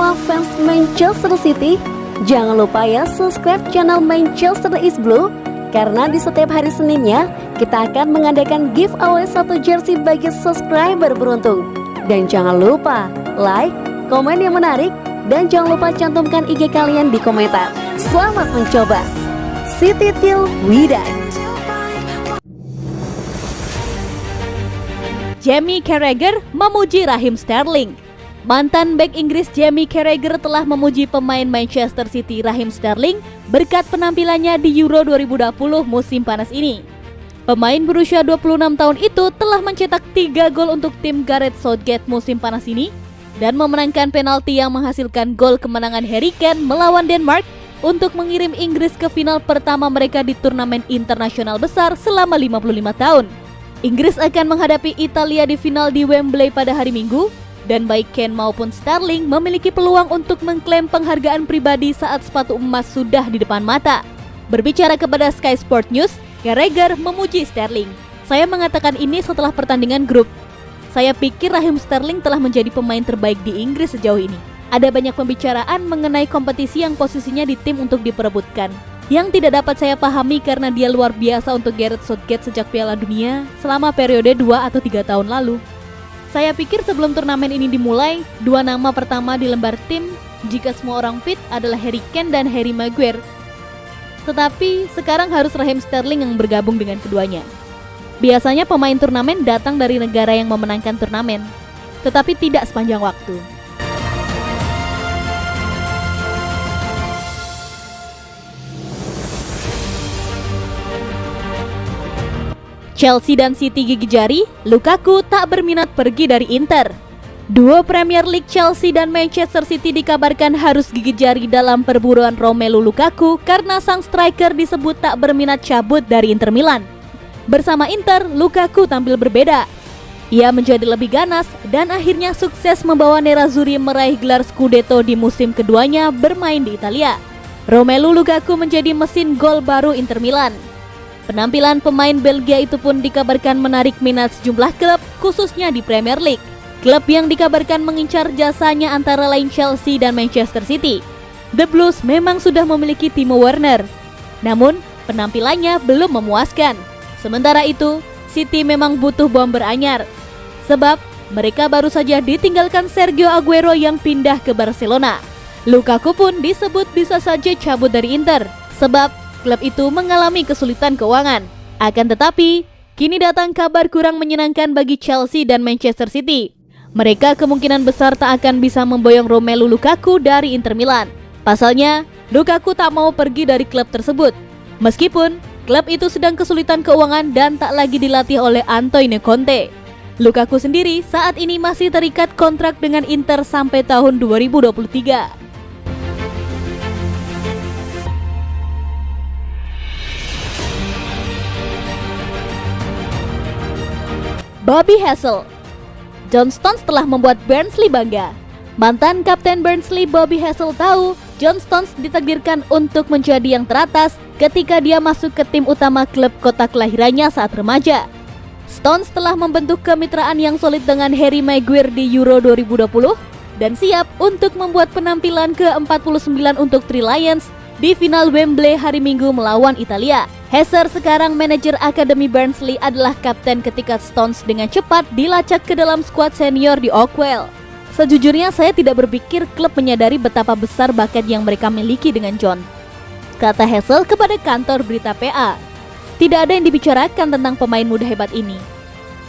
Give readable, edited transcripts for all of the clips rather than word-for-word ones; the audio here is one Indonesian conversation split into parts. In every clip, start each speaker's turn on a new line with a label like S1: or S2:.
S1: semua fans Manchester City, jangan lupa ya subscribe channel Manchester is Blue, karena di setiap hari Seninnya kita akan mengadakan giveaway 1 jersey bagi subscriber beruntung. Dan jangan lupa like, komen yang menarik, dan jangan lupa cantumkan IG kalian di komentar. Selamat mencoba. City till we die.
S2: Jamie Carragher memuji Raheem Sterling. Mantan bek Inggris Jamie Carragher telah memuji pemain Manchester City Raheem Sterling berkat penampilannya di Euro 2020 musim panas ini. Pemain berusia 26 tahun itu telah mencetak 3 gol untuk tim Gareth Southgate musim panas ini dan memenangkan penalti yang menghasilkan gol kemenangan Harry Kane melawan Denmark untuk mengirim Inggris ke final pertama mereka di turnamen internasional besar selama 55 tahun. Inggris akan menghadapi Italia di final di Wembley pada hari Minggu, dan baik Kane maupun Sterling memiliki peluang untuk mengklaim penghargaan pribadi saat sepatu emas sudah di depan mata. Berbicara kepada Sky Sport News, Carragher memuji Sterling. Saya mengatakan ini setelah pertandingan grup. Saya pikir Raheem Sterling telah menjadi pemain terbaik di Inggris sejauh ini. Ada banyak pembicaraan mengenai kompetisi yang posisinya di tim untuk diperebutkan, yang tidak dapat saya pahami karena dia luar biasa untuk Gareth Southgate sejak Piala Dunia selama periode 2 atau 3 tahun lalu. Saya pikir sebelum turnamen ini dimulai, 2 nama pertama di lembar tim jika semua orang fit adalah Harry Kane dan Harry Maguire. Tetapi sekarang harus Raheem Sterling yang bergabung dengan keduanya. Biasanya pemain turnamen datang dari negara yang memenangkan turnamen, tetapi tidak sepanjang waktu. Chelsea dan City gigi jari, Lukaku tak berminat pergi dari Inter. Duo Premier League Chelsea dan Manchester City dikabarkan harus gigi jari dalam perburuan Romelu Lukaku karena sang striker disebut tak berminat cabut dari Inter Milan. Bersama Inter, Lukaku tampil berbeda. Ia menjadi lebih ganas dan akhirnya sukses membawa Nerazzurri meraih gelar Scudetto di musim keduanya bermain di Italia. Romelu Lukaku menjadi mesin gol baru Inter Milan. Penampilan pemain Belgia itu pun dikabarkan menarik minat sejumlah klub, khususnya di Premier League. Klub yang dikabarkan mengincar jasanya antara lain Chelsea dan Manchester City. The Blues memang sudah memiliki Timo Werner, namun penampilannya belum memuaskan. Sementara itu, City memang butuh bomber anyar, sebab mereka baru saja ditinggalkan Sergio Aguero yang pindah ke Barcelona. Lukaku pun disebut bisa saja cabut dari Inter, sebab klub itu mengalami kesulitan keuangan. Akan tetapi, kini datang kabar kurang menyenangkan bagi Chelsea dan Manchester City. Mereka kemungkinan besar tak akan bisa memboyong Romelu Lukaku dari Inter Milan. Pasalnya, Lukaku tak mau pergi dari klub tersebut. Meskipun, klub itu sedang kesulitan keuangan dan tak lagi dilatih oleh Antonio Conte. Lukaku sendiri saat ini masih terikat kontrak dengan Inter sampai tahun 2023. Bobby Hassel. John Stones telah membuat Barnsley bangga. Mantan kapten Barnsley Bobby Hassel tahu John Stones ditakdirkan untuk menjadi yang teratas ketika dia masuk ke tim utama klub kota kelahirannya saat remaja. Stones telah membentuk kemitraan yang solid dengan Harry Maguire di Euro 2020 dan siap untuk membuat penampilan ke-49 untuk Three Lions di final Wembley hari Minggu melawan Italia. Hassel, sekarang manajer Akademi Barnsley, adalah kapten ketika Stones dengan cepat dilacak ke dalam skuad senior di Oakwell. Sejujurnya saya tidak berpikir klub menyadari betapa besar bakat yang mereka miliki dengan John, kata Hassel kepada kantor berita PA. Tidak ada yang dibicarakan tentang pemain muda hebat ini,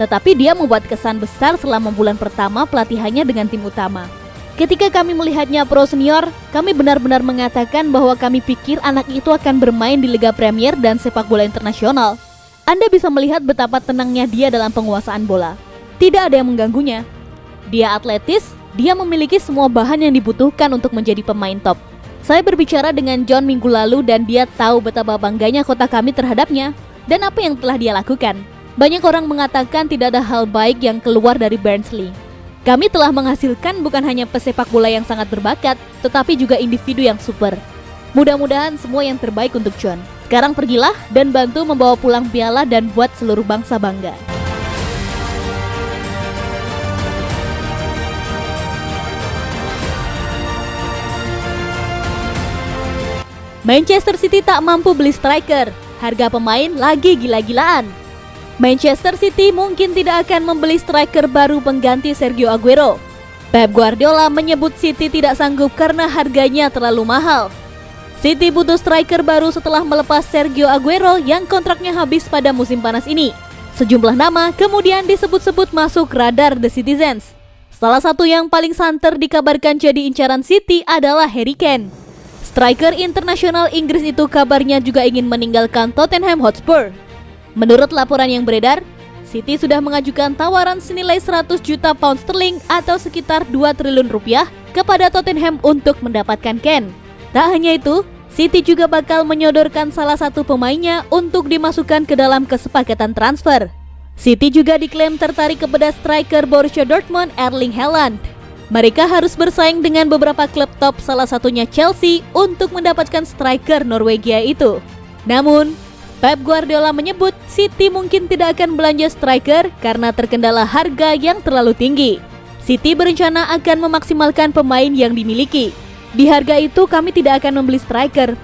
S2: tetapi dia membuat kesan besar selama bulan pertama pelatihannya dengan tim utama. Ketika kami melihatnya pro senior, kami benar-benar mengatakan bahwa kami pikir anak itu akan bermain di Liga Premier dan sepak bola internasional. Anda bisa melihat betapa tenangnya dia dalam penguasaan bola. Tidak ada yang mengganggunya. Dia atletis, dia memiliki semua bahan yang dibutuhkan untuk menjadi pemain top. Saya berbicara dengan John minggu lalu dan dia tahu betapa bangganya kota kami terhadapnya dan apa yang telah dia lakukan. Banyak orang mengatakan tidak ada hal baik yang keluar dari Barnsley. Kami telah menghasilkan bukan hanya pesepak bola yang sangat berbakat, tetapi juga individu yang super. Mudah-mudahan semua yang terbaik untuk John. Sekarang pergilah dan bantu membawa pulang piala dan buat seluruh bangsa bangga. Manchester City tak mampu beli striker, harga pemain lagi gila-gilaan. Manchester City mungkin tidak akan membeli striker baru pengganti Sergio Aguero. Pep Guardiola menyebut City tidak sanggup karena harganya terlalu mahal. City butuh striker baru setelah melepas Sergio Aguero yang kontraknya habis pada musim panas ini. Sejumlah nama kemudian disebut-sebut masuk radar The Citizens. Salah satu yang paling santer dikabarkan jadi incaran City adalah Harry Kane. Striker internasional Inggris itu kabarnya juga ingin meninggalkan Tottenham Hotspur. Menurut laporan yang beredar, City sudah mengajukan tawaran senilai 100 juta pound sterling atau sekitar 2 triliun rupiah kepada Tottenham untuk mendapatkan Kane. Tak hanya itu, City juga bakal menyodorkan salah satu pemainnya untuk dimasukkan ke dalam kesepakatan transfer. City juga diklaim tertarik kepada striker Borussia Dortmund Erling Haaland. Mereka harus bersaing dengan beberapa klub top, salah satunya Chelsea, untuk mendapatkan striker Norwegia itu. Namun, Pep Guardiola menyebut City mungkin tidak akan belanja striker karena terkendala harga yang terlalu tinggi. City berencana akan memaksimalkan pemain yang dimiliki. Di harga itu kami tidak akan membeli striker.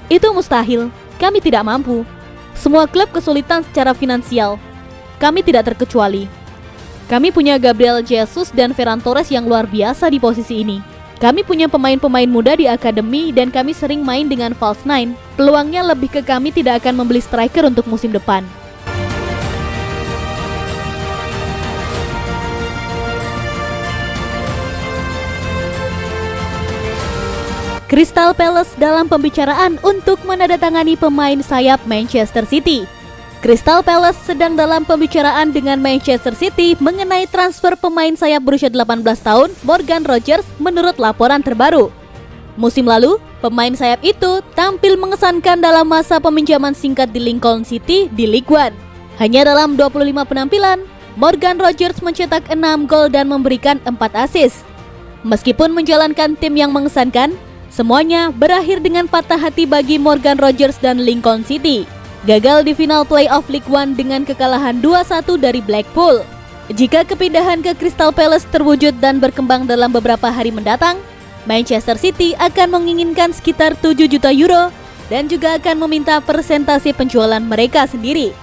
S2: Itu mustahil, kami tidak mampu. Semua klub kesulitan secara finansial. Kami tidak terkecuali. Kami punya Gabriel Jesus dan Ferran Torres yang luar biasa di posisi ini. Kami punya pemain-pemain muda di akademi dan kami sering main dengan false nine. Peluangnya lebih ke kami tidak akan membeli striker untuk musim depan. Crystal Palace dalam pembicaraan untuk menandatangani pemain sayap Manchester City. Crystal Palace sedang dalam pembicaraan dengan Manchester City mengenai transfer pemain sayap berusia 18 tahun Morgan Rogers menurut laporan terbaru. Musim lalu, pemain sayap itu tampil mengesankan dalam masa peminjaman singkat di Lincoln City di League One. Hanya dalam 25 penampilan, Morgan Rogers mencetak 6 gol dan memberikan 4 assist. Meskipun menjalankan tim yang mengesankan, semuanya berakhir dengan patah hati bagi Morgan Rogers dan Lincoln City. Gagal di final playoff League One dengan kekalahan 2-1 dari Blackpool. Jika kepindahan ke Crystal Palace terwujud dan berkembang dalam beberapa hari mendatang, Manchester City akan menginginkan sekitar 7 juta euro dan juga akan meminta persentase penjualan mereka sendiri.